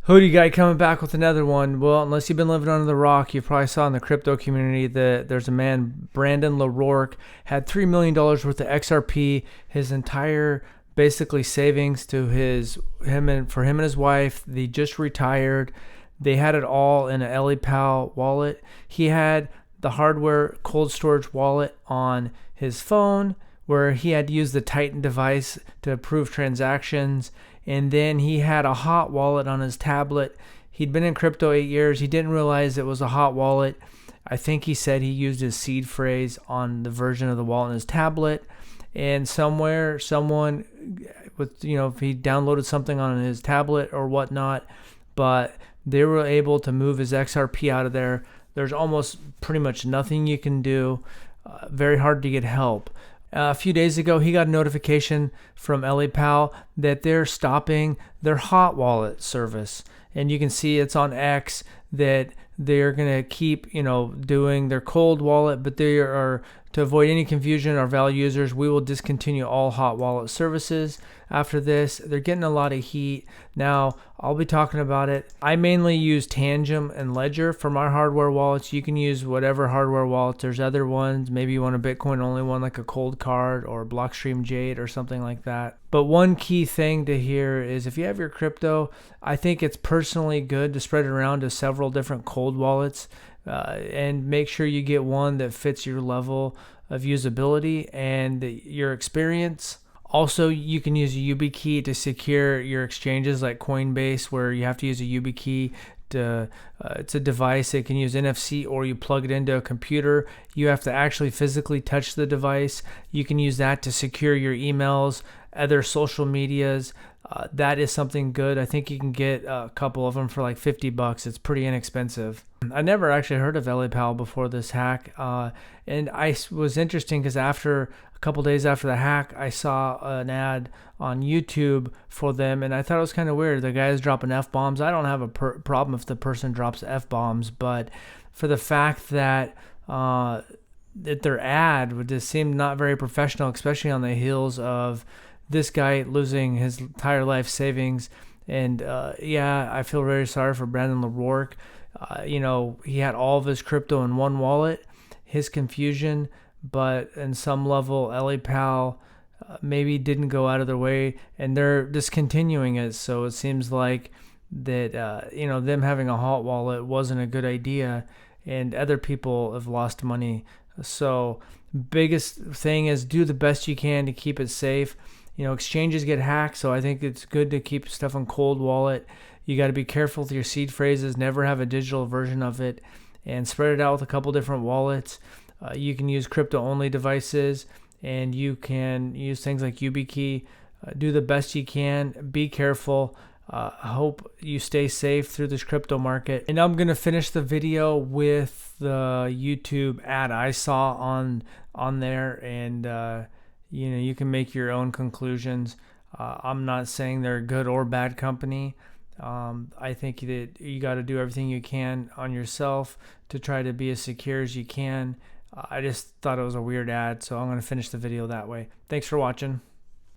Hoodie guy coming back with another one. Well, unless you've been living under the rock, you probably saw in the crypto community that there's a man, Brandon LaRourke, had $3 million worth of XRP. His entire basically savings to him and his wife. They just retired. They had it all in an LEPAL wallet. He had the hardware cold storage wallet on his phone, where he had to use the Titan device to approve transactions. And then he had a hot wallet on his tablet. He'd been in crypto 8 years. He didn't realize it was a hot wallet. I think he said he used his seed phrase on the version of the wallet on his tablet. And somewhere, someone with, if he downloaded something on his tablet or whatnot, but they were able to move his XRP out of there. There's almost pretty much nothing you can do. Very hard to get help. A few days ago, he got a notification from LEPAL that they're stopping their hot wallet service. And you can see it's on X that they're going to keep, doing their cold wallet, but they are, to avoid any confusion, our value users, we will discontinue all hot wallet services after this. They're getting a lot of heat. Now, I'll be talking about it. I mainly use Tangem and Ledger for my hardware wallets. You can use whatever hardware wallet. There's other ones. Maybe you want a Bitcoin only one like a Cold Card or Blockstream Jade or something like that. But one key thing to hear is if you have your crypto, I think it's personally good to spread it around to several different cold wallets. And make sure you get one that fits your level of usability and your experience. Also, you can use a YubiKey to secure your exchanges like Coinbase, where you have to use a YubiKey. It's a device that can use NFC, or you plug it into a computer. You have to actually physically touch the device. You can use that to secure your emails, other social medias. That is something good. I think you can get a couple of them for like $50. It's pretty inexpensive. I never actually heard of LEPAL before this hack. And I was interesting because a couple days after the hack, I saw an ad on YouTube for them, and I thought it was kind of weird. The guy's dropping F-bombs. I don't have a problem if the person drops F-bombs, but for the fact that their ad would just seem not very professional, especially on the heels of this guy losing his entire life savings. And I feel very sorry for Brandon LaRourke. He had all of his crypto in one wallet. His confusion, but in some level, LEPAL maybe didn't go out of their way, and they're discontinuing it. So it seems like that them having a hot wallet wasn't a good idea, and other people have lost money. So biggest thing is do the best you can to keep it safe. Exchanges get hacked, so I think it's good to keep stuff on cold wallet. You got to be careful with your seed phrases. Never have a digital version of it, and spread it out with a couple different wallets. You can use crypto-only devices, and you can use things like YubiKey. Do the best you can. Be careful. Hope you stay safe through this crypto market. And I'm going to finish the video with the YouTube ad I saw on there, and you can make your own conclusions. I'm not saying they're a good or bad company. I think that you got to do everything you can on yourself to try to be as secure as you can. I just thought it was a weird ad, so I'm going to finish the video that way. Thanks for watching.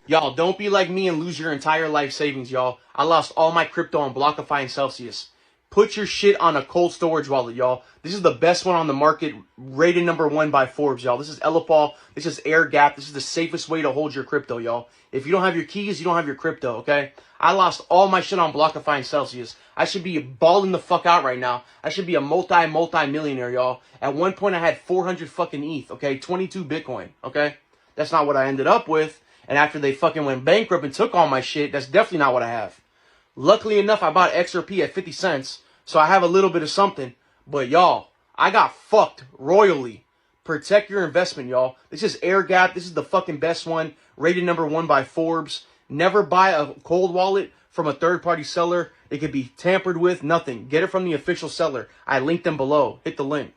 Y'all, don't be like me and lose your entire life savings, y'all. I lost all my crypto on BlockFi and Celsius. Put your shit on a cold storage wallet, y'all. This is the best one on the market, rated #1 by Forbes, y'all. This is LEPAL. This is air gap. This is the safest way to hold your crypto, y'all. If you don't have your keys, you don't have your crypto, okay? I lost all my shit on BlockFi and Celsius. I should be balling the fuck out right now. I should be a multi-millionaire, y'all. At one point, I had 400 fucking ETH, okay? 22 Bitcoin, okay? That's not what I ended up with. And after they fucking went bankrupt and took all my shit, that's definitely not what I have. Luckily enough, I bought XRP at 50 cents, so I have a little bit of something. But y'all, I got fucked royally. Protect your investment, y'all. This is air gap. This is the fucking best one. Rated #1 by Forbes. Never buy a cold wallet from a third-party seller. It could be tampered with, nothing. Get it from the official seller. I linked them below. Hit the link.